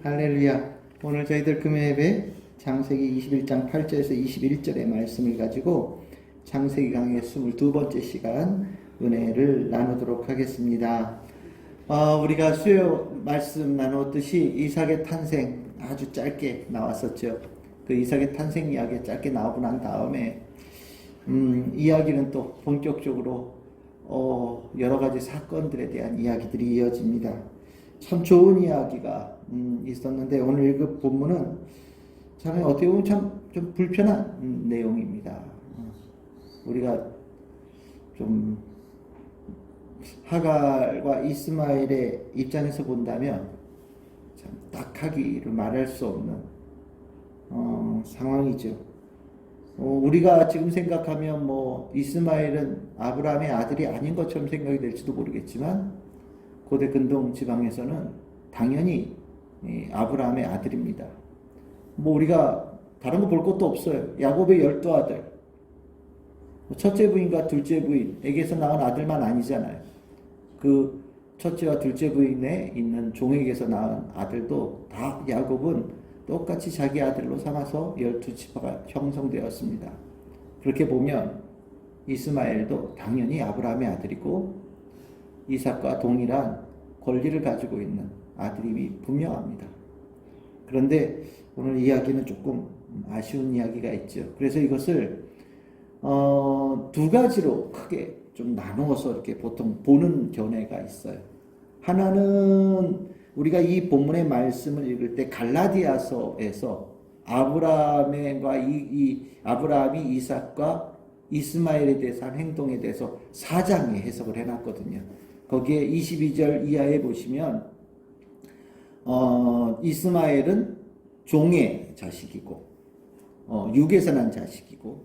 할렐루야. 오늘 저희들 금요예배 창세기 21장 8절에서 21절의 말씀을 가지고 창세기 강의 22번째 시간 은혜를 나누도록 하겠습니다. 우리가 수요 말씀 나누었듯이 이삭의 탄생 아주 짧게 나왔었죠. 그 이삭의 탄생 이야기 짧게 나오고 난 다음에 이야기는 또 본격적으로 여러 가지 사건들에 대한 이야기들이 이어집니다. 참 좋은 이야기가 있었는데 오늘 읽은 본문은 참 어떻게 보면 참 좀 불편한 내용입니다. 우리가 좀 하갈과 이스마엘의 입장에서 본다면 참 딱하기를 말할 수 없는 상황이죠. 우리가 지금 생각하면 뭐 이스마엘은 아브라함의 아들이 아닌 것처럼 생각이 될지도 모르겠지만 고대 근동 지방에서는 당연히 아브라함의 아들입니다. 뭐 우리가 다른 거 볼 것도 없어요. 야곱의 12아들, 첫째 부인과 둘째 부인에게서 낳은 아들만 아니잖아요. 그 첫째와 둘째 부인에 있는 종에게서 낳은 아들도 다 야곱은 똑같이 자기 아들로 삼아서 12지파가 형성되었습니다. 그렇게 보면 이스마엘도 당연히 아브라함의 아들이고 이삭과 동일한 권리를 가지고 있는 아들임이 분명합니다. 그런데 오늘 이야기는 조금 아쉬운 이야기가 있죠. 그래서 이것을 두 가지로 크게 좀 나누어서 이렇게 보통 보는 견해가 있어요. 하나는 우리가 이 본문의 말씀을 읽을 때 갈라디아서에서 아브라함이 이삭과 이스마엘에 대해서 한 행동에 대해서 4장에 해석을 해놨거든요. 거기에 22절 이하에 보시면 이스마엘은 종의 자식이고 육에서 난 자식이고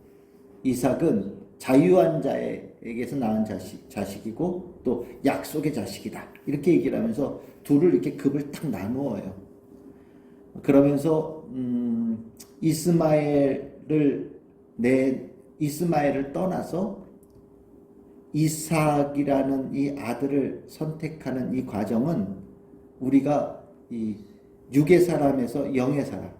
이삭은 자유한 자에게서 낳은 자식이고 또 약속의 자식이다. 이렇게 얘기를 하면서 둘을 이렇게 급을 딱 나누어요. 그러면서 이스마엘을 떠나서 이삭이라는 이 아들을 선택하는 이 과정은 우리가 이 육의 사람에서 영의 사람,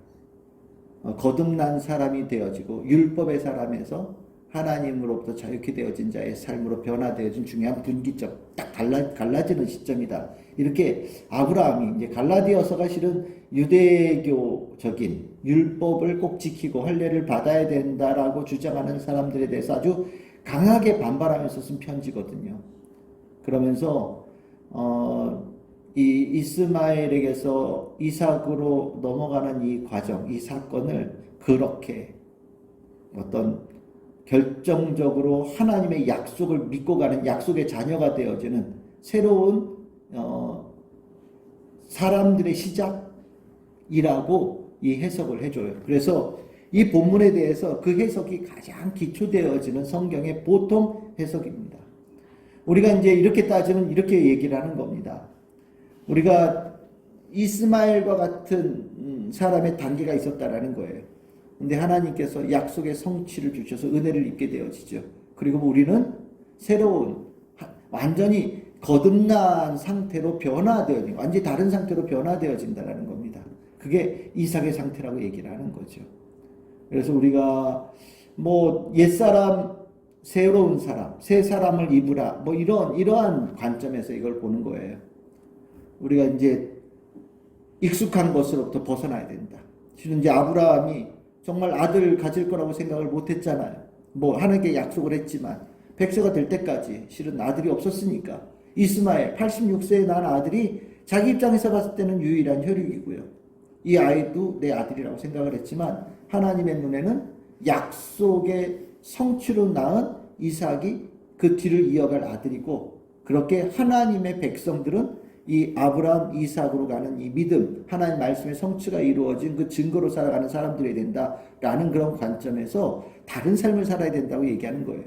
거듭난 사람이 되어지고 율법의 사람에서 하나님으로부터 자유케 되어진 자의 삶으로 변화되어진 중요한 분기점, 딱 갈라지는 시점이다. 이렇게 아브라함이 이제 갈라디아서가 실은 유대교적인 율법을 꼭 지키고 할례를 받아야 된다라고 주장하는 사람들에 대해서 아주 강하게 반발하면서 쓴 편지거든요. 그러면서 이 이스마엘에게서 이삭으로 넘어가는 이 과정, 이 사건을 그렇게 어떤 결정적으로 하나님의 약속을 믿고 가는 약속의 자녀가 되어지는 새로운 사람들의 시작이라고 이 해석을 해줘요. 그래서 이 본문에 대해서 그 해석이 가장 기초되어지는 성경의 보통 해석입니다. 우리가 이제 이렇게 따지면 이렇게 얘기를 하는 겁니다. 우리가 이스마엘과 같은 사람의 단계가 있었다라는 거예요. 근데 하나님께서 약속의 성취를 주셔서 은혜를 입게 되어지죠. 그리고 우리는 새로운 완전히 거듭난 상태로 변화되어진, 완전히 다른 상태로 변화되어진다라는 겁니다. 그게 이삭의 상태라고 얘기를 하는 거죠. 그래서 우리가 뭐 옛사람, 새로운 사람, 새 사람을 입으라, 뭐 이러한 관점에서 이걸 보는 거예요. 우리가 이제 익숙한 것으로부터 벗어나야 된다. 실은 이제 아브라함이 정말 아들 가질 거라고 생각을 못 했잖아요. 뭐 하나님께 약속을 했지만 100세가 될 때까지 실은 아들이 없었으니까 이스마엘 86세에 낳은 아들이 자기 입장에서 봤을 때는 유일한 혈육이고요. 이 아이도 내 아들이라고 생각을 했지만 하나님의 눈에는 약속의 성취로 낳은 이삭이 그 뒤를 이어갈 아들이고, 그렇게 하나님의 백성들은 이 아브라함, 이삭으로 가는 이 믿음, 하나님 말씀의 성취가 이루어진 그 증거로 살아가는 사람들이 된다라는 그런 관점에서 다른 삶을 살아야 된다고 얘기하는 거예요.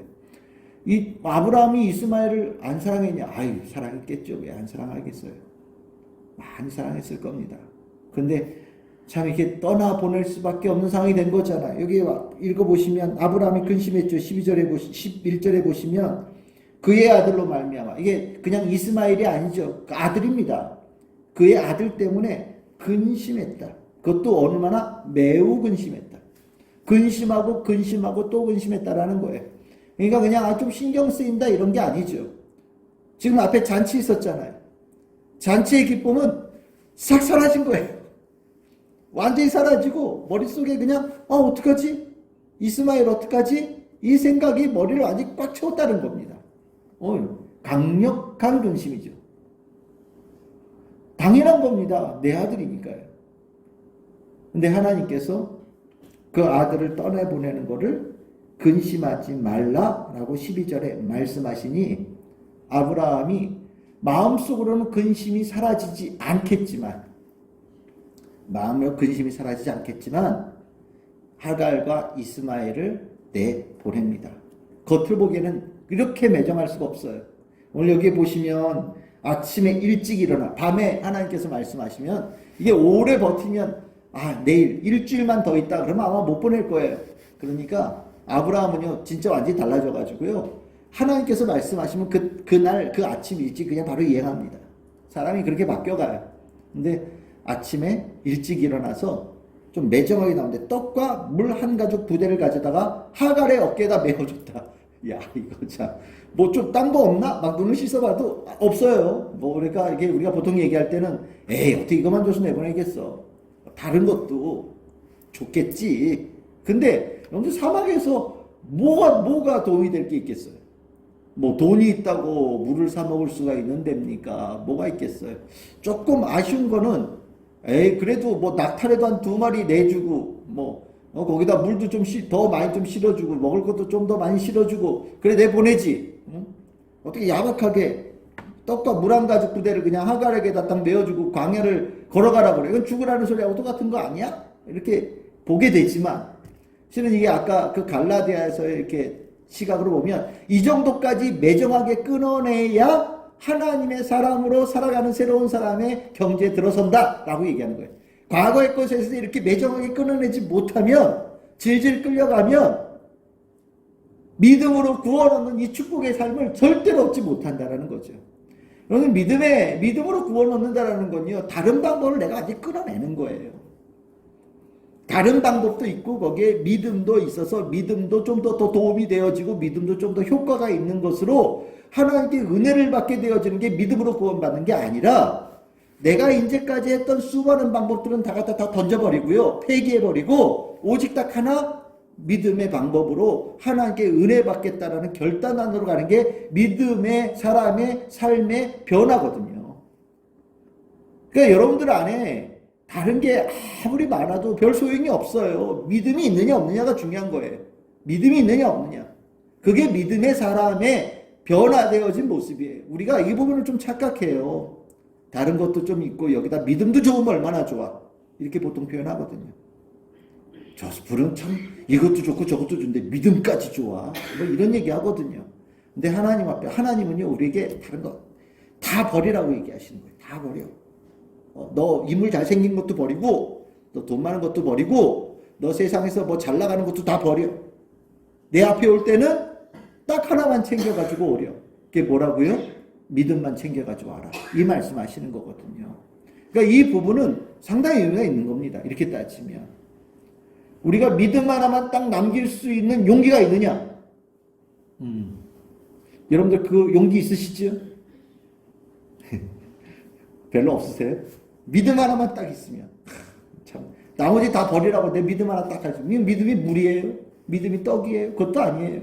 이 아브라함이 이스마엘을 안 사랑했냐? 아유, 사랑했겠죠. 왜 안 사랑하겠어요? 많이 사랑했을 겁니다. 근데 참 이렇게 떠나보낼 수밖에 없는 상황이 된 거잖아요. 여기 읽어보시면 아브라함이 근심했죠. 11절에 보시면 그의 아들로 말미암아, 이게 그냥 이스마엘이 아니죠. 그 아들입니다. 그의 아들 때문에 근심했다. 그것도 얼마나 매우 근심했다. 근심하고 근심하고 또 근심했다라는 거예요. 그러니까 그냥 좀 신경 쓰인다 이런 게 아니죠. 지금 앞에 잔치 있었잖아요. 잔치의 기쁨은 싹 사라진 거예요. 완전히 사라지고 머릿속에 그냥 어떡하지? 이스마엘 어떡하지? 이 생각이 머리를 완전히 꽉 채웠다는 겁니다. 강력한 근심이죠. 당연한 겁니다. 내 아들이니까요. 근데 하나님께서 그 아들을 떠내보내는 것을 근심하지 말라라고 12절에 말씀하시니 아브라함이 마음속으로는 근심이 사라지지 않겠지만 마음으로 근심이 사라지지 않겠지만 하갈과 이스마엘을 내보냅니다. 겉을 보기에는 이렇게 매정할 수가 없어요. 오늘 여기 보시면 아침에 일찍 일어나 밤에 하나님께서 말씀하시면 이게 오래 버티면 내일 일주일만 더 있다 그러면 아마 못 보낼 거예요. 그러니까 아브라함은요 진짜 완전히 달라져가지고요 하나님께서 말씀하시면 그날 그 아침 일찍 그냥 바로 이행합니다. 사람이 그렇게 바뀌어가요. 근데 아침에 일찍 일어나서 좀 매정하게 나오는데 떡과 물 한 가죽 부대를 가져다가 하갈의 어깨에다 메어줬다. 야 이거 참 뭐 좀 딴 거 없나? 막 눈을 씻어봐도 없어요. 뭐 그러니까 이게 우리가 보통 얘기할 때는 에이 어떻게 이것만 줘서 내보내겠어. 다른 것도 좋겠지. 근데 여러분들 사막에서 뭐가 도움이 될 게 있겠어요? 뭐 돈이 있다고 물을 사 먹을 수가 있는 데입니까? 뭐가 있겠어요? 조금 아쉬운 거는 그래도 뭐 낙타라도 한 2마리 내주고 거기다 물도 좀 더 많이 좀 실어주고 먹을 것도 좀 더 많이 실어주고 그래 내보내지. 응? 어떻게 야박하게 떡과 물 한 가죽 부대를 그냥 하갈에게다 딱 메어주고 광야를 걸어가라 그래. 이건 죽으라는 소리하고 똑같은 거 아니야? 이렇게 보게 되지만 실은 이게 아까 그 갈라디아에서 이렇게 시각으로 보면 이 정도까지 매정하게 끊어내야 하나님의 사람으로 살아가는 새로운 사람의 경지에 들어선다 라고 얘기하는 거예요. 과거의 것에서 이렇게 매정하게 끊어내지 못하면 질질 끌려가면 믿음으로 구원 얻는 이 축복의 삶을 절대로 얻지 못한다라는 거죠. 여러분 믿음으로 구원 얻는다라는 건요 다른 방법을 내가 아직 끌어내는 거예요. 다른 방법도 있고 거기에 믿음도 있어서 믿음도 좀 더 도움이 되어지고 믿음도 좀 더 효과가 있는 것으로 하나님께 은혜를 받게 되어지는 게 믿음으로 구원받는 게 아니라 내가 이제까지 했던 수많은 방법들은 다 갖다 다 던져버리고요. 폐기해버리고 오직 딱 하나 믿음의 방법으로 하나님께 은혜 받겠다라는 결단 안으로 가는 게 믿음의 사람의 삶의 변화거든요. 그러니까 여러분들 안에 다른 게 아무리 많아도 별 소용이 없어요. 믿음이 있느냐 없느냐가 중요한 거예요. 믿음이 있느냐 없느냐. 그게 믿음의 사람의 변화되어진 모습이에요. 우리가 이 부분을 좀 착각해요. 다른 것도 좀 있고 여기다 믿음도 좋으면 얼마나 좋아. 이렇게 보통 표현하거든요. 저 불은 참 이것도 좋고 저것도 좋은데 믿음까지 좋아. 뭐 이런 얘기 하거든요. 근데 하나님 앞에 하나님은요 우리에게 다른 거 다 버리라고 얘기하시는 거예요. 다 버려. 너 인물 잘생긴 것도 버리고 너 돈 많은 것도 버리고 너 세상에서 뭐 잘 나가는 것도 다 버려. 내 앞에 올 때는 딱 하나만 챙겨가지고 오려. 그게 뭐라고요? 믿음만 챙겨가지고 와라. 이 말씀하시는 거거든요. 그러니까 이 부분은 상당히 의미가 있는 겁니다. 이렇게 따지면. 우리가 믿음 하나만 딱 남길 수 있는 용기가 있느냐? 여러분들 그 용기 있으시죠? 별로 없으세요? 믿음 하나만 딱 있으면. 참, 나머지 다 버리라고 내 믿음 하나 딱 하지. 믿음이 물이에요? 믿음이 떡이에요? 그것도 아니에요.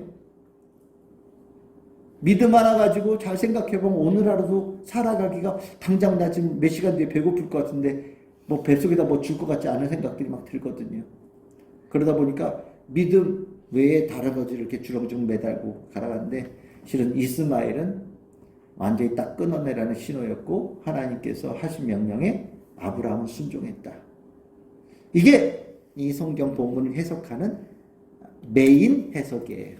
믿음 하나 가지고 잘 생각해보면 오늘 하루도 살아가기가 당장 나 지금 몇 시간 뒤에 배고플 것 같은데 뭐 뱃속에다 뭐 줄 것 같지 않은 생각들이 막 들거든요. 그러다 보니까 믿음 외에 다른 것을 이렇게 주렁주렁 매달고 가라가는데 실은 이스마엘은 완전히 딱 끊어내라는 신호였고 하나님께서 하신 명령에 아브라함은 순종했다. 이게 이 성경 본문을 해석하는 메인 해석이에요.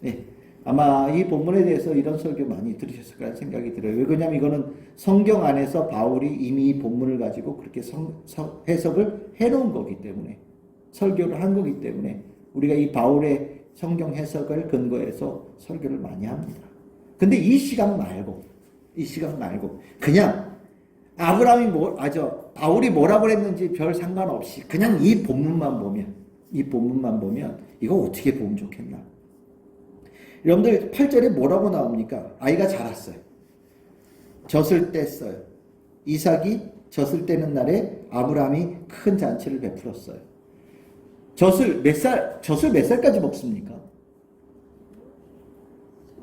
네. 아마 이 본문에 대해서 이런 설교 많이 들으셨을 거라는 생각이 들어요. 왜 그러냐면 이거는 성경 안에서 바울이 이미 이 본문을 가지고 그렇게 해석을 해놓은 거기 때문에 설교를 한 거기 때문에 우리가 이 바울의 성경 해석을 근거해서 설교를 많이 합니다. 근데 이 시간 말고 그냥 바울이 뭐라고 했는지 별 상관없이 그냥 이 본문만 보면 이거 어떻게 보면 좋겠나? 여러분들 8절에 뭐라고 나옵니까? 아이가 자랐어요. 젖을 뗐어요. 이삭이 젖을 떼는 날에 아브라함이 큰 잔치를 베풀었어요. 젖을 몇 살까지 먹습니까?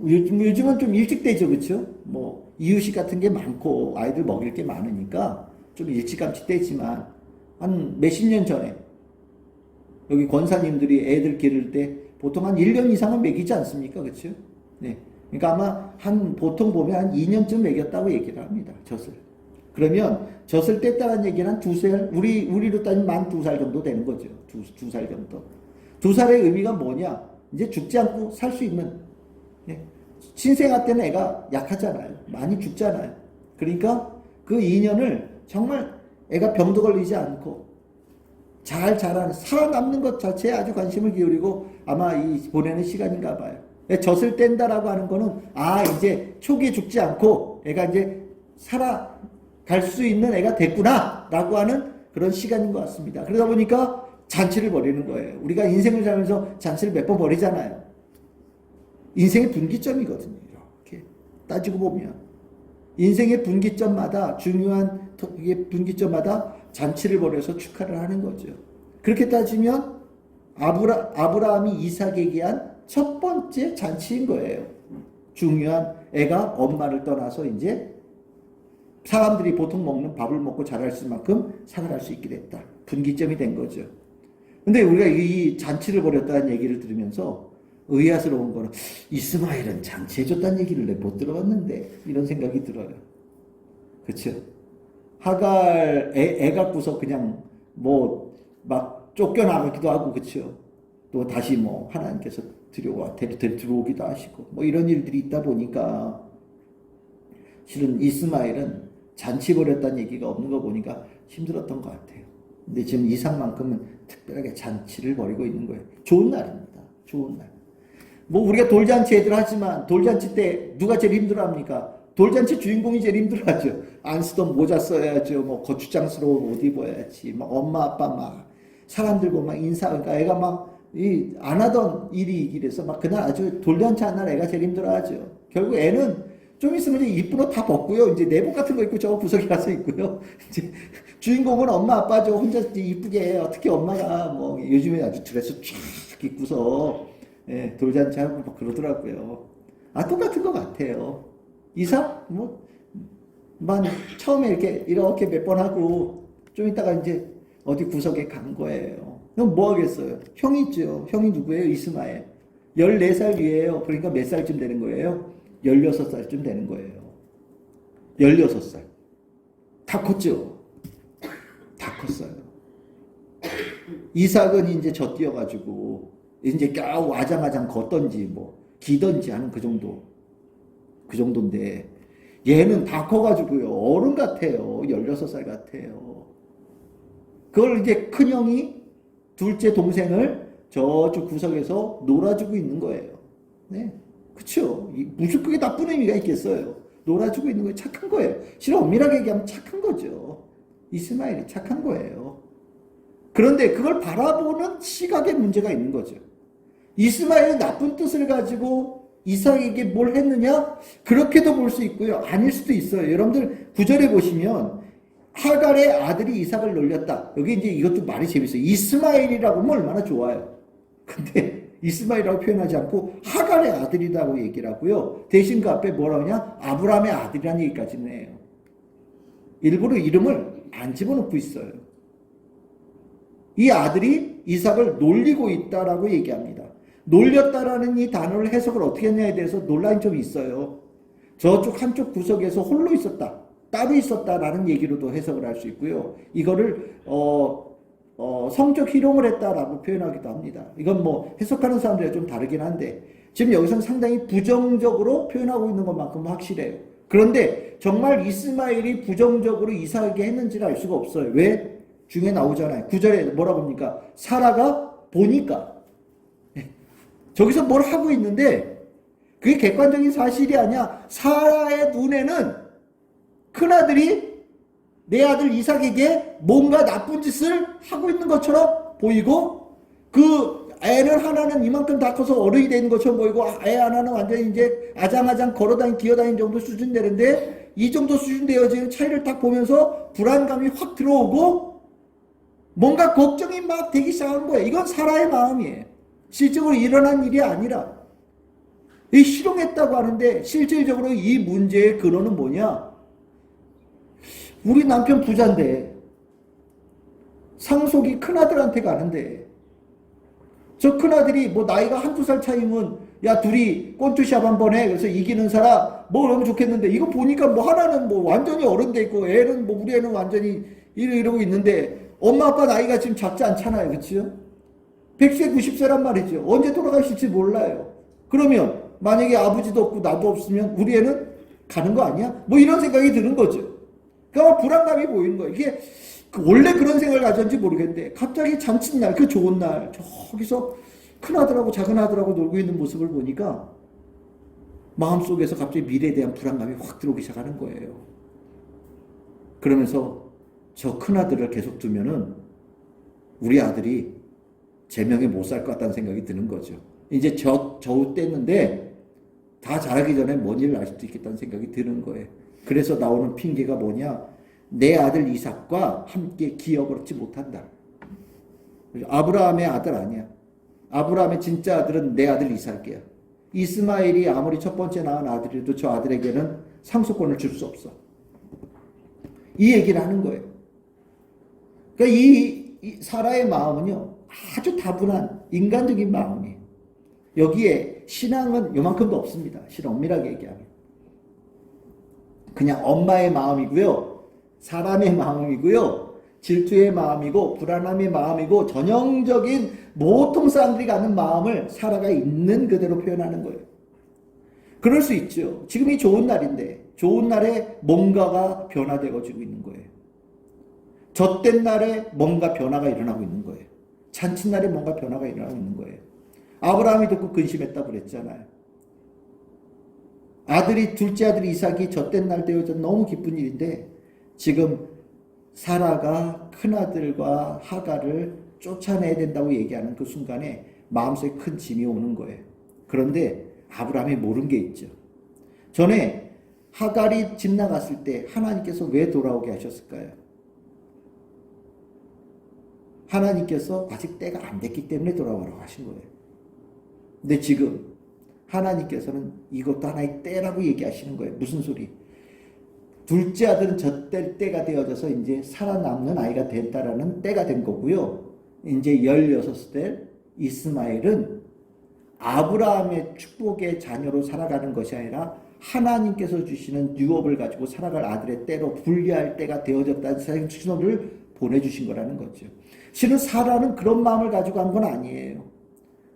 요즘은 좀 일찍 되죠, 그렇죠? 뭐 이유식 같은 게 많고 아이들 먹일 게 많으니까 좀 일찌감치 떼지만 한 몇십 년 전에 여기 권사님들이 애들 기를 때 보통 한 1년 이상은 먹이지 않습니까, 그렇죠? 네, 그러니까 아마 보통 보면 한 2년쯤 먹였다고 얘기를 합니다, 젖을. 그러면 젖을 뗐다는 얘기는 한 2살, 우리로 따지면 만 2살 정도 되는 거죠. 2살 정도. 2살의 의미가 뭐냐? 이제 죽지 않고 살 수 있는. 예. 신생아 때는 애가 약하잖아요. 많이 죽잖아요. 그러니까 그 2년을 정말 애가 병도 걸리지 않고 잘 자라는, 살아남는 것 자체에 아주 관심을 기울이고 아마 이 보내는 시간인가 봐요. 젖을 뗀다라고 하는 거는 이제 초기에 죽지 않고 애가 이제 살아갈 수 있는 애가 됐구나 라고 하는 그런 시간인 것 같습니다. 그러다 보니까 잔치를 벌이는 거예요. 우리가 인생을 살면서 잔치를 몇 번 벌이잖아요. 인생의 분기점이거든요. 이렇게 따지고 보면 인생의 분기점마다, 중요한 분기점마다 잔치를 벌여서 축하를 하는 거죠. 그렇게 따지면 아브라함이 이삭에게 한 첫 번째 잔치인 거예요. 중요한, 애가 엄마를 떠나서 이제 사람들이 보통 먹는 밥을 먹고 자랄 수 만큼 생활할 수 있게 됐다. 분기점이 된 거죠. 근데 우리가 이 잔치를 벌였다는 얘기를 들으면서 의아스러운 거는 이스마엘은 잔치해줬다는 얘기를 내가 못 들어봤는데 이런 생각이 들어요. 그렇죠? 하갈 애 갖고서 그냥 뭐 막 쫓겨나기도 하고, 그렇죠? 또 다시 뭐 하나님께서 들어오기도 하시고 뭐 이런 일들이 있다 보니까 실은 이스마엘은 잔치 벌였다는 얘기가 없는 거 보니까 힘들었던 것 같아요. 근데 지금 이삭만큼은 특별하게 잔치를 벌이고 있는 거예요. 좋은 날입니다. 좋은 날. 뭐 우리가 돌잔치 애들 하지만 돌잔치 때 누가 제일 힘들어합니까? 돌잔치 주인공이 제일 힘들어하죠. 안 쓰던 모자 써야죠. 뭐 거추장스러운 옷 입어야지. 막 엄마 아빠 막 사람 들고 막 그러니까 애가 막 안 하던 일이 이래서 막 그날 아주 돌잔치 한 날 애가 제일 힘들어하죠. 결국 애는 좀 있으면 이제 이쁜 옷 다 벗고요. 이제 내복 같은 거 입고 저 구석에 가서 있고요. 이제 주인공은 엄마 아빠죠. 혼자 이쁘게 해요. 특히 엄마가 뭐 요즘에 아주 드레스 쫙 입고서 돌잔치 하고 막 그러더라고요. 똑같은 것 같아요. 이삭 처음에 이렇게 몇 번 하고 좀 있다가 이제 어디 구석에 간 거예요. 그럼 뭐 하겠어요? 형이 있죠. 형이 누구예요? 이스마엘. 14살 위에요. 그러니까 몇 살쯤 되는 거예요? 16살쯤 되는 거예요. 16살. 다 컸죠? 다 컸어요. 이삭은 이제 젖뛰어가지고 이제 겨우 아장아장 걷던지 뭐 기던지 하는 그 정도인데 얘는 다 커가지고요. 어른 같아요. 16살 같아요. 그걸 이제 큰형이 둘째 동생을 저쪽 구석에서 놀아주고 있는 거예요. 네. 그쵸? 무슨 그게 나쁜 의미가 있겠어요. 놀아주고 있는 거예요. 착한 거예요. 실은 엄밀하게 얘기하면 착한 거죠. 이스마엘이 착한 거예요. 그런데 그걸 바라보는 시각에 문제가 있는 거죠. 이스마엘은 나쁜 뜻을 가지고 이삭에게 뭘 했느냐? 그렇게도 볼 수 있고요. 아닐 수도 있어요. 여러분들 9절에 보시면 하갈의 아들이 이삭을 놀렸다. 여기 이제 이것도 말이 재밌어요. 이스마엘이라고 하면 얼마나 좋아요. 근데 이스마엘이라고 표현하지 않고 하갈의 아들이라고 얘기를 하고요. 대신 그 앞에 뭐라고 하냐? 아브라함의 아들이라는 얘기까지는 해요. 일부러 이름을 안 집어넣고 있어요. 이 아들이 이삭을 놀리고 있다라고 얘기합니다. 놀렸다라는 이 단어를 해석을 어떻게 했냐에 대해서 논란이 좀 있어요. 저쪽 한쪽 구석에서 홀로 있었다, 따로 있었다라는 얘기로도 해석을 할 수 있고요. 이거를 성적 희롱을 했다라고 표현하기도 합니다. 이건 뭐 해석하는 사람들이 좀 다르긴 한데 지금 여기서는 상당히 부정적으로 표현하고 있는 것만큼 확실해요. 그런데 정말 이스마엘이 부정적으로 이삭에게 했는지를 알 수가 없어요. 왜? 중에 나오잖아요. 9절에 뭐라고 합니까? 사라가 보니까. 저기서 뭘 하고 있는데 그게 객관적인 사실이 아니야. 사라의 눈에는 큰아들이 내 아들 이삭에게 뭔가 나쁜 짓을 하고 있는 것처럼 보이고, 그 애는 하나는 이만큼 다 커서 어른이 되는 것처럼 보이고, 애 하나는 완전히 이제 아장아장 걸어다니는 기어다니는 정도 수준 되는데, 이 정도 수준 되어지는 차이를 딱 보면서 불안감이 확 들어오고 뭔가 걱정이 막 되기 시작하는 거예요. 이건 사라의 마음이에요. 실적으로 일어난 일이 아니라, 이 실용했다고 하는데 실질적으로 이 문제의 근원은 뭐냐? 우리 남편 부자인데 상속이 큰아들한테 가는데, 저 큰아들이 뭐 나이가 한두 살 차이면 야 둘이 꼰투샵 한번 해, 그래서 이기는 사람 뭐 그러면 좋겠는데, 이거 보니까 뭐 하나는 뭐 완전히 어른 돼 있고 애는 뭐 우리 애는 완전히 이러고 있는데 엄마 아빠 나이가 지금 작지 않잖아요. 그렇죠? 100세 90세란 말이죠. 언제 돌아가실지 몰라요. 그러면 만약에 아버지도 없고 나도 없으면 우리 애는 가는 거 아니야? 뭐 이런 생각이 드는 거죠. 그러니까 불안감이 보이는 거예요. 이게 원래 그런 생각을 가졌는지 모르겠는데 갑자기 잔칫날, 그 좋은 날 저기서 큰아들하고 작은아들하고 놀고 있는 모습을 보니까 마음속에서 갑자기 미래에 대한 불안감이 확 들어오기 시작하는 거예요. 그러면서 저 큰아들을 계속 두면은 우리 아들이 제 명에 못 살 것 같다는 생각이 드는 거죠. 이제 겨우 뗐는데 다 자라기 전에 뭔 일을 알 수도 있겠다는 생각이 드는 거예요. 그래서 나오는 핑계가 뭐냐? 내 아들 이삭과 함께 기업을 얻지 못한다. 아브라함의 아들 아니야. 아브라함의 진짜 아들은 내 아들 이삭이야. 이스마엘이 아무리 첫 번째 낳은 아들이라도 저 아들에게는 상속권을 줄 수 없어. 이 얘기를 하는 거예요. 그러니까 이 사라의 마음은요, 아주 다분한 인간적인 마음이에요. 여기에 신앙은 요만큼도 없습니다. 엄밀하게 얘기하면. 그냥 엄마의 마음이고요, 사람의 마음이고요, 질투의 마음이고 불안함의 마음이고 전형적인 보통 사람들이 갖는 마음을 사라가 있는 그대로 표현하는 거예요. 그럴 수 있죠. 지금이 좋은 날인데 좋은 날에 뭔가가 변화되어지고 있는 거예요. 젖된 날에 뭔가 변화가 일어나고 있는 거예요. 잔칫날에 뭔가 변화가 일어나고 있는 거예요. 아브라함이 듣고 근심했다고 그랬잖아요. 둘째 아들이 이삭이 젖된 날 되어져 너무 기쁜 일인데, 지금 사라가 큰아들과 하갈을 쫓아내야 된다고 얘기하는 그 순간에 마음속에 큰 짐이 오는 거예요. 그런데 아브라함이 모르는 게 있죠. 전에 하갈이 집 나갔을 때 하나님께서 왜 돌아오게 하셨을까요? 하나님께서 아직 때가 안 됐기 때문에 돌아오라고 하신 거예요. 근데 지금 하나님께서는 이것도 하나의 때라고 얘기하시는 거예요. 무슨 소리? 둘째 아들은 젖될 때가 되어져서 이제 살아남는 아이가 됐다라는 때가 된 거고요. 이제 16살 이스마엘은 아브라함의 축복의 자녀로 살아가는 것이 아니라 하나님께서 주시는 유업을 가지고 살아갈 아들의 때로 분리할 때가 되어졌다는 신호를 보내주신 거라는 거죠. 실은 사라는 그런 마음을 가지고 한 건 아니에요.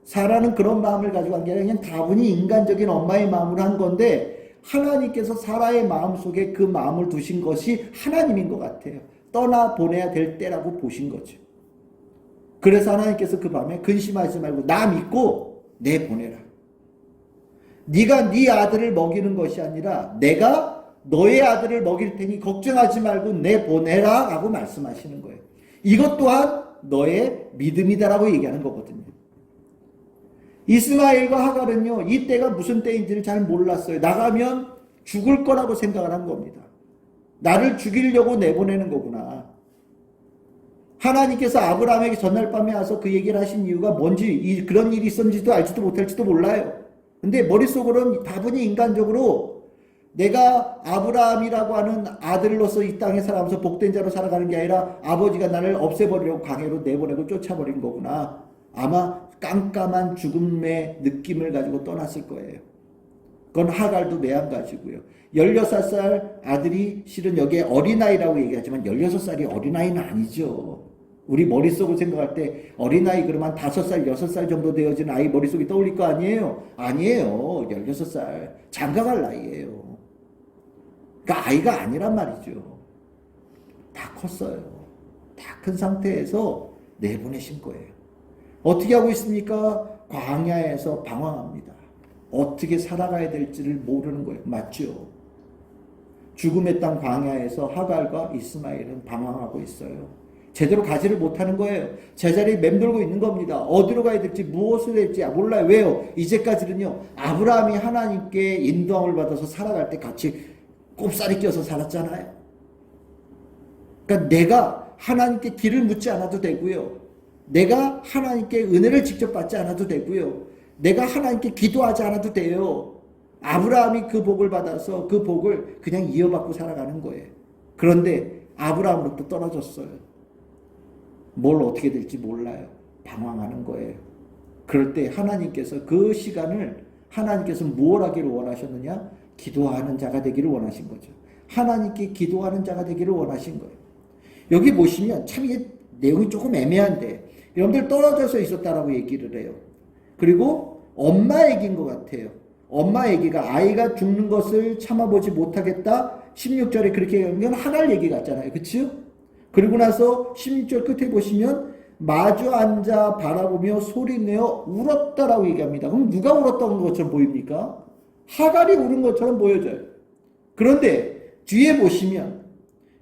사라는 그런 마음을 가지고 한 게 아니라 그냥 다분히 인간적인 엄마의 마음으로 한 건데, 하나님께서 사라의 마음속에 그 마음을 두신 것이 하나님인 것 같아요. 떠나보내야 될 때라고 보신 거죠. 그래서 하나님께서 그 밤에 근심하지 말고 나 믿고 내보내라. 네가 네 아들을 먹이는 것이 아니라 내가 너의 아들을 먹일 테니 걱정하지 말고 내보내라 라고 말씀하시는 거예요. 이것 또한 너의 믿음이다라고 얘기하는 거거든요. 이스마엘과 하갈은요, 이 때가 무슨 때인지를 잘 몰랐어요. 나가면 죽을 거라고 생각을 한 겁니다. 나를 죽이려고 내보내는 거구나. 하나님께서 아브라함에게 전날 밤에 와서 그 얘기를 하신 이유가 뭔지, 그런 일이 있었는지도 알지도 못할지도 몰라요. 근데 머릿속으로는 다분히 인간적으로 내가 아브라함이라고 하는 아들로서 이 땅에 살아가면서 복된 자로 살아가는 게 아니라 아버지가 나를 없애버리려고 강해로 내보내고 쫓아버린 거구나. 아마 깜깜한 죽음의 느낌을 가지고 떠났을 거예요. 그건 하갈도 매한가지고요. 16살 아들이 실은 여기에 어린아이라고 얘기하지만 16살이 어린아이는 아니죠. 우리 머릿속을 생각할 때 어린아이 그러면 5살, 6살 정도 되어진 아이 머릿속이 떠올릴 거 아니에요? 아니에요. 16살. 장가갈 나이예요. 그러니까 아이가 아니란 말이죠. 다 컸어요. 다 큰 상태에서 내보내신 거예요. 어떻게 하고 있습니까? 광야에서 방황합니다. 어떻게 살아가야 될지를 모르는 거예요. 맞죠? 죽음의 땅 광야에서 하갈과 이스마엘은 방황하고 있어요. 제대로 가지를 못하는 거예요. 제자리에 맴돌고 있는 겁니다. 어디로 가야 될지 무엇을 해야 될지 몰라요. 왜요? 이제까지는요. 아브라함이 하나님께 인도함을 받아서 살아갈 때 같이 꼽사리 껴서 살았잖아요. 그러니까 내가 하나님께 길을 묻지 않아도 되고요. 내가 하나님께 은혜를 직접 받지 않아도 되고요. 내가 하나님께 기도하지 않아도 돼요. 아브라함이 그 복을 받아서 그 복을 그냥 이어받고 살아가는 거예요. 그런데 아브라함으로부터 떨어졌어요. 뭘 어떻게 될지 몰라요. 방황하는 거예요. 그럴 때 하나님께서 그 시간을 하나님께서 무엇 하기를 원하셨느냐? 기도하는 자가 되기를 원하신 거죠. 하나님께 기도하는 자가 되기를 원하신 거예요. 여기 보시면 참 이게 내용이 조금 애매한데 여러분들 떨어져서 있었다라고 얘기를 해요. 그리고 엄마 얘기인 것 같아요. 엄마 얘기가 아이가 죽는 것을 참아보지 못하겠다. 16절에 그렇게 얘기하면 하갈 얘기 같잖아요. 그치요? 그리고 나서 16절 끝에 보시면 마주 앉아 바라보며 소리내어 울었다라고 얘기합니다. 그럼 누가 울었다는 것처럼 보입니까? 하갈이 우는 것처럼 보여져요. 그런데 뒤에 보시면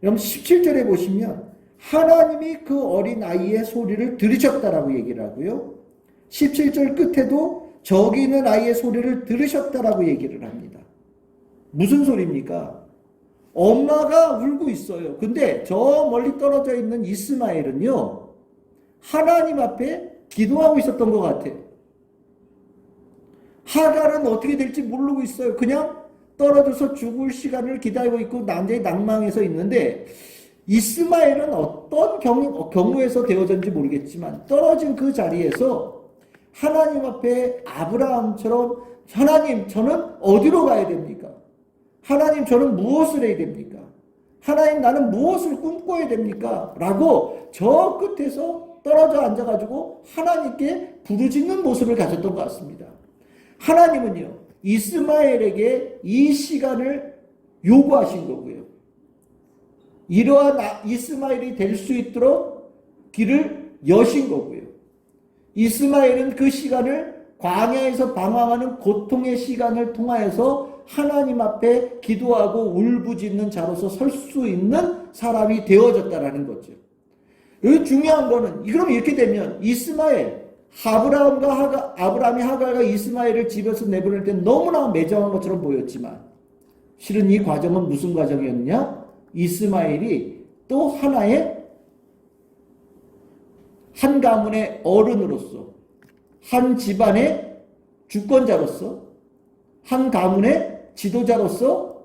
여러분 17절에 보시면 하나님이 그 어린 아이의 소리를 들으셨다라고 얘기를 하고요. 17절 끝에도 저기 있는 아이의 소리를 들으셨다라고 얘기를 합니다. 무슨 소리입니까? 엄마가 울고 있어요. 근데 저 멀리 떨어져 있는 이스마엘은요. 하나님 앞에 기도하고 있었던 것 같아요. 하갈은 어떻게 될지 모르고 있어요. 그냥 떨어져서 죽을 시간을 기다리고 있고 남자의 낭망에서 있는데 이스마엘은 어떤 경우에서 되어졌는지 모르겠지만 떨어진 그 자리에서 하나님 앞에 아브라함처럼 하나님 저는 어디로 가야 됩니까? 하나님 저는 무엇을 해야 됩니까? 하나님 나는 무엇을 꿈꿔야 됩니까? 라고 저 끝에서 떨어져 앉아가지고 하나님께 부르짖는 모습을 가졌던 것 같습니다. 하나님은요 이스마엘에게 이 시간을 요구하신 거고요. 이러한 이스마엘이 될 수 있도록 길을 여신 거고요. 이스마엘은 그 시간을 광야에서 방황하는 고통의 시간을 통하여서 하나님 앞에 기도하고 울부짖는 자로서 설 수 있는 사람이 되어졌다라는 거죠. 여기 중요한 거는 그럼 이렇게 되면 이스마엘 아브라함이 하갈과 이스마엘을 집에서 내보낼 때 너무나 매정한 것처럼 보였지만 실은 이 과정은 무슨 과정이었냐? 이스마엘이 또 하나의 한 가문의 어른으로서 한 집안의 주권자로서 한 가문의 지도자로서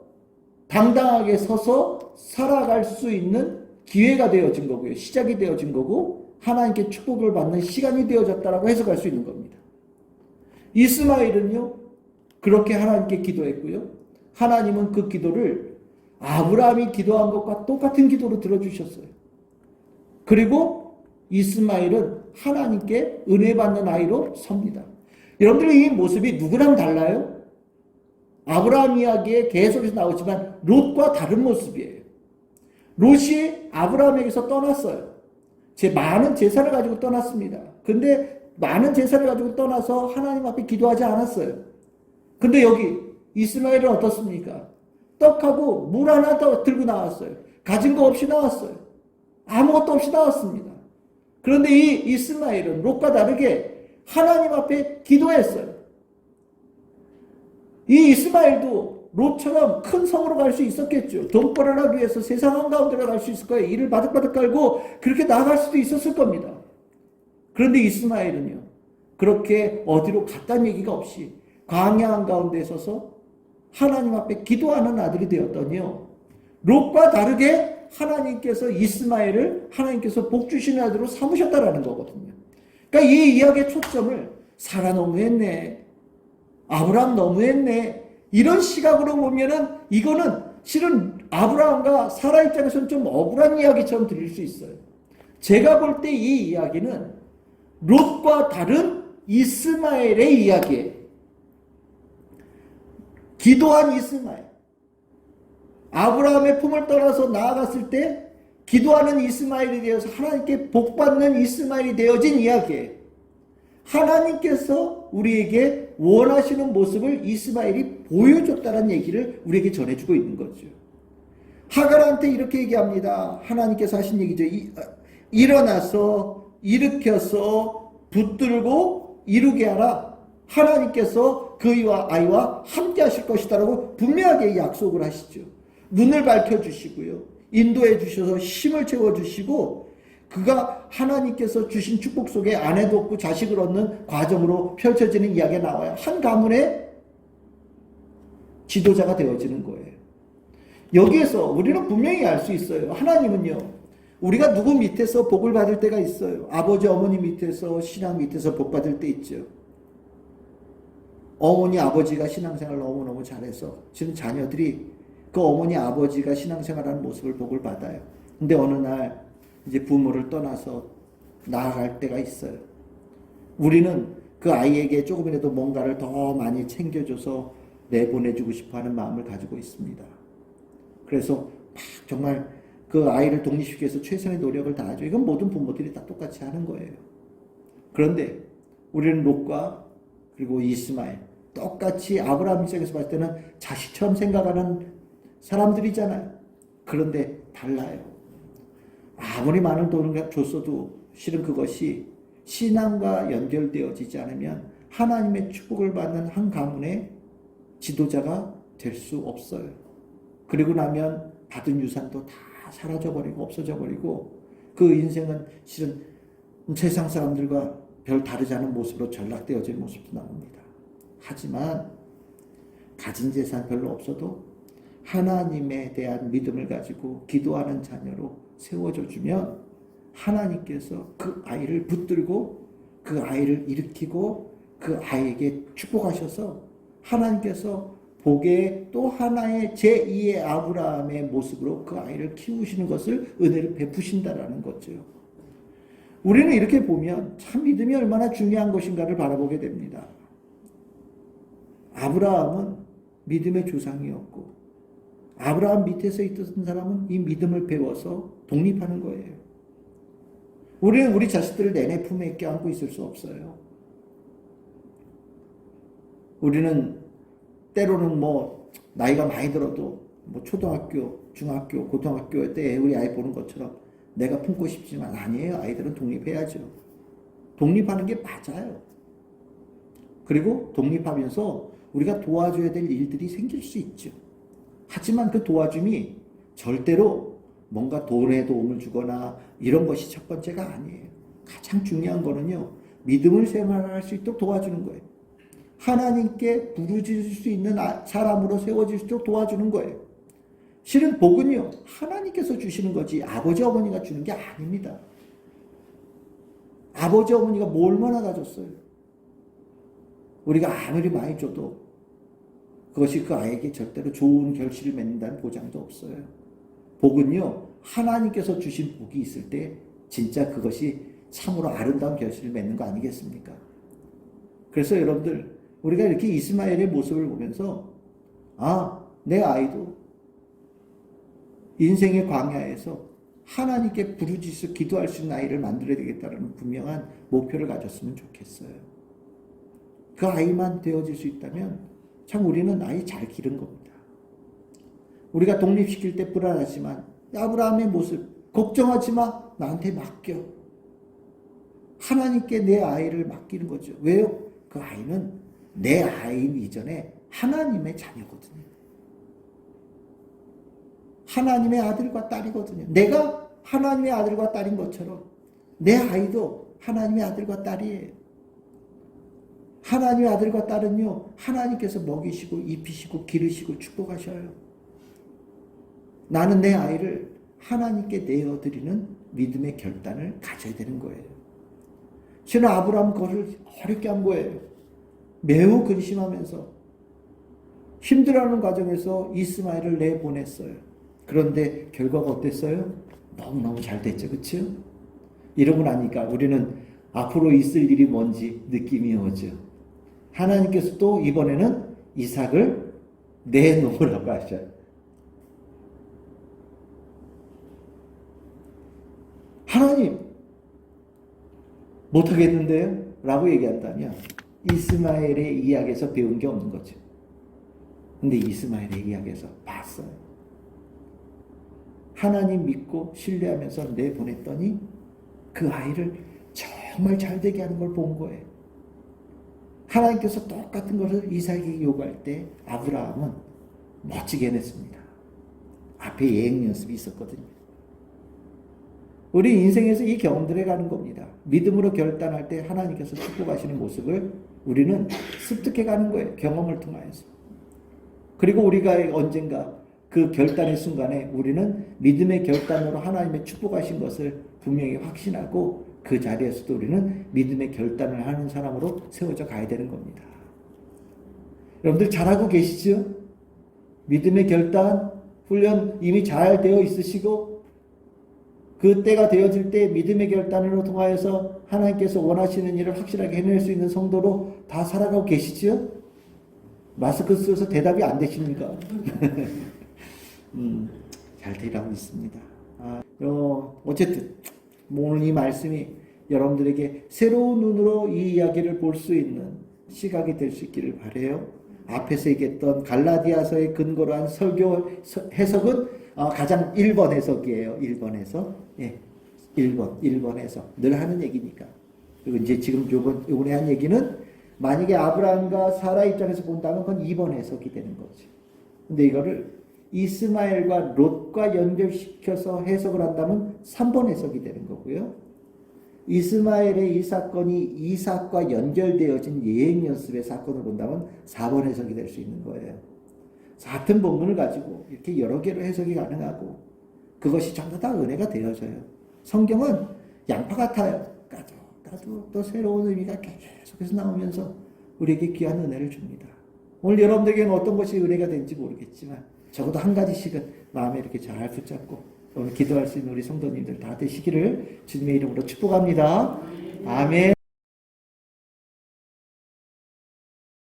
당당하게 서서 살아갈 수 있는 기회가 되어진 거고요. 시작이 되어진 거고 하나님께 축복을 받는 시간이 되어졌다라고 해석할 수 있는 겁니다. 이스마엘은요. 그렇게 하나님께 기도했고요. 하나님은 그 기도를 아브라함이 기도한 것과 똑같은 기도로 들어주셨어요. 그리고 이스마엘은 하나님께 은혜 받는 아이로 섭니다. 여러분들의 이 모습이 누구랑 달라요? 아브라함 이야기에 계속해서 나오지만 롯과 다른 모습이에요. 롯이 아브라함에게서 떠났어요. 많은 재산을 가지고 떠났습니다. 근데 많은 재산을 가지고 떠나서 하나님 앞에 기도하지 않았어요. 근데 여기 이스마엘은 어떻습니까? 떡하고 물 하나 더 들고 나왔어요. 가진 거 없이 나왔어요. 아무것도 없이 나왔습니다. 그런데 이 이스마엘은 롯과 다르게 하나님 앞에 기도했어요. 이 이스마엘도 롯처럼 큰 성으로 갈 수 있었겠죠. 돈벌이를 하기 위해서 세상 한가운데로 갈 수 있을 거예요. 이를 바득바득 깔고 그렇게 나아갈 수도 있었을 겁니다. 그런데 이스마엘은요. 그렇게 어디로 갔다는 얘기가 없이 광야 한가운데 서서 하나님 앞에 기도하는 아들이 되었더니요. 롯과 다르게 하나님께서 이스마엘을 하나님께서 복 주시는 아들로 삼으셨다라는 거거든요. 그러니까 이 이야기의 초점을 사라 너무했네. 아브라함 너무했네. 이런 시각으로 보면은 이거는 실은 아브라함과 사라 입장에서는 좀 억울한 이야기처럼 들릴 수 있어요. 제가 볼 때 이 이야기는 롯과 다른 이스마엘의 이야기예요. 기도한 이스마엘. 아브라함의 품을 떠나서 나아갔을 때 기도하는 이스마엘이 되어서 하나님께 복받는 이스마엘이 되어진 이야기예요. 하나님께서 우리에게 원하시는 모습을 이스마엘이 보여줬다는 얘기를 우리에게 전해주고 있는 거죠. 하갈한테 이렇게 얘기합니다. 하나님께서 하신 얘기죠. 일어나서 일으켜서 붙들고 이루게 하라. 하나님께서 그이와 아이와 함께 하실 것이다라고 분명하게 약속을 하시죠. 눈을 밝혀주시고요. 인도해 주셔서 힘을 채워주시고 그가 하나님께서 주신 축복 속에 아내도 없고 자식을 얻는 과정으로 펼쳐지는 이야기가 나와요. 한 가문의 지도자가 되어지는 거예요. 여기에서 우리는 분명히 알 수 있어요. 하나님은요. 우리가 누구 밑에서 복을 받을 때가 있어요. 아버지 어머니 밑에서 신앙 밑에서 복 받을 때 있죠. 어머니 아버지가 신앙생활을 너무너무 잘해서 지금 자녀들이 그 어머니 아버지가 신앙생활하는 모습을 복을 받아요. 근데 어느 날 이제 부모를 떠나서 나아갈 때가 있어요. 우리는 그 아이에게 조금이라도 뭔가를 더 많이 챙겨줘서 내보내주고 싶어하는 마음을 가지고 있습니다. 그래서 막 정말 그 아이를 독립시키기 위해서 최선의 노력을 다하죠. 이건 모든 부모들이 다 똑같이 하는 거예요. 그런데 우리는 롯과 그리고 이스마엘 똑같이 아브라함 입장에서 봤을 때는 자식처럼 생각하는 사람들이잖아요. 그런데 달라요. 아무리 많은 돈을 줬어도 실은 그것이 신앙과 연결되어지지 않으면 하나님의 축복을 받는 한 가문의 지도자가 될 수 없어요. 그리고 나면 받은 유산도 다 사라져버리고 없어져버리고 그 인생은 실은 세상 사람들과 별 다르지 않은 모습으로 전락되어질 모습도 나옵니다. 하지만 가진 재산 별로 없어도 하나님에 대한 믿음을 가지고 기도하는 자녀로 세워져 주면 하나님께서 그 아이를 붙들고 그 아이를 일으키고 그 아이에게 축복하셔서 하나님께서 복의 또 하나의 제2의 아브라함의 모습으로 그 아이를 키우시는 것을 은혜를 베푸신다라는 거죠. 우리는 이렇게 보면 참 믿음이 얼마나 중요한 것인가를 바라보게 됩니다. 아브라함은 믿음의 조상이었고 아브라함 밑에서 있던 사람은 이 믿음을 배워서 독립하는 거예요. 우리는 우리 자식들을 내내 품에 껴안고 있을 수 없어요. 우리는 때로는 나이가 많이 들어도 초등학교, 중학교, 고등학교 때 우리 아이 보는 것처럼 내가 품고 싶지만 아니에요. 아이들은 독립해야죠. 독립하는 게 맞아요. 그리고 독립하면서 우리가 도와줘야 될 일들이 생길 수 있죠. 하지만 그 도와줌이 절대로 뭔가 돈에 도움을 주거나 이런 것이 첫 번째가 아니에요. 가장 중요한 거는요. 믿음을 생활할 수 있도록 도와주는 거예요. 하나님께 부르짖을 수 있는 사람으로 세워질 수 있도록 도와주는 거예요. 실은 복은요. 하나님께서 주시는 거지 아버지 어머니가 주는 게 아닙니다. 아버지 어머니가 뭘 얼마나 가졌어요. 우리가 아무리 많이 줘도 그것이 그 아이에게 절대로 좋은 결실을 맺는다는 보장도 없어요. 복은요. 하나님께서 주신 복이 있을 때 진짜 그것이 참으로 아름다운 결실을 맺는 거 아니겠습니까? 그래서 여러분들 우리가 이렇게 이스마엘의 모습을 보면서 내 아이도 인생의 광야에서 하나님께 부르짖어 기도할 수 있는 아이를 만들어야 되겠다는 분명한 목표를 가졌으면 좋겠어요. 그 아이만 되어질 수 있다면 참 우리는 아이 잘 기른 겁니다. 우리가 독립시킬 때 불안하지만 아브라함의 모습 걱정하지 마. 나한테 맡겨. 하나님께 내 아이를 맡기는 거죠. 왜요? 그 아이는 내 아이인 이전에 하나님의 자녀거든요. 하나님의 아들과 딸이거든요. 내가 하나님의 아들과 딸인 것처럼 내 아이도 하나님의 아들과 딸이에요. 하나님의 아들과 딸은요. 하나님께서 먹이시고 입히시고 기르시고 축복하셔요. 나는 내 아이를 하나님께 내어드리는 믿음의 결단을 가져야 되는 거예요. 저는 아브라함 그것을 어렵게 한 거예요. 매우 근심하면서 힘들어하는 과정에서 이스마엘을 내보냈어요. 그런데 결과가 어땠어요? 너무너무 잘 됐죠. 그렇죠? 이러고 나니까 우리는 앞으로 있을 일이 뭔지 느낌이 오죠. 하나님께서 또 이번에는 이삭을 내놓으라고 하셔요. 하나님 못하겠는데요? 라고 얘기한다면 이스마엘의 이야기에서 배운 게 없는 거죠. 근데 이스마엘의 이야기에서 봤어요. 하나님 믿고 신뢰하면서 내보냈더니 그 아이를 정말 잘 되게 하는 걸 본 거예요. 하나님께서 똑같은 것을 이삭에게 요구할 때 아브라함은 멋지게 해냈습니다. 앞에 예행 연습이 있었거든요. 우리 인생에서 이 경험들에 가는 겁니다. 믿음으로 결단할 때 하나님께서 축복하시는 모습을 우리는 습득해 가는 거예요. 경험을 통하여서. 그리고 우리가 언젠가 그 결단의 순간에 우리는 믿음의 결단으로 하나님의 축복하신 것을 분명히 확신하고 그 자리에서도 우리는 믿음의 결단을 하는 사람으로 세워져 가야 되는 겁니다. 여러분들 잘하고 계시죠? 믿음의 결단, 훈련 이미 잘 되어 있으시고 그 때가 되어질 때 믿음의 결단으로 통하여서 하나님께서 원하시는 일을 확실하게 해낼 수 있는 성도로 다 살아가고 계시지요? 마스크 써서 대답이 안 되십니까? 잘 되라고 있습니다. 어쨌든 오늘 이 말씀이 여러분들에게 새로운 눈으로 이 이야기를 볼 수 있는 시각이 될 수 있기를 바라요. 앞에서 얘기했던 갈라디아서의 근거로 한 설교 해석은 가장 1번 해석이에요. 1번 해석. 예. 1번 해석. 늘 하는 얘기니까. 그리고 이제 지금 요번에 한 얘기는 만약에 아브라함과 사라 입장에서 본다면 그건 2번 해석이 되는 거죠. 근데 이거를 이스마엘과 롯과 연결시켜서 해석을 한다면 3번 해석이 되는 거고요. 이스마엘의 이 사건이 이삭과 연결되어진 예행 연습의 사건을 본다면 4번 해석이 될 수 있는 거예요. 같은 본문을 가지고 이렇게 여러 개로 해석이 가능하고 그것이 전부 다 은혜가 되어져요. 성경은 양파 같아요. 까도 또 새로운 의미가 계속해서 나오면서 우리에게 귀한 은혜를 줍니다. 오늘 여러분들에게는 어떤 것이 은혜가 된지 모르겠지만 적어도 한 가지씩은 마음에 이렇게 잘 붙잡고 오늘 기도할 수 있는 우리 성도님들 다 되시기를 주님의 이름으로 축복합니다. 아멘.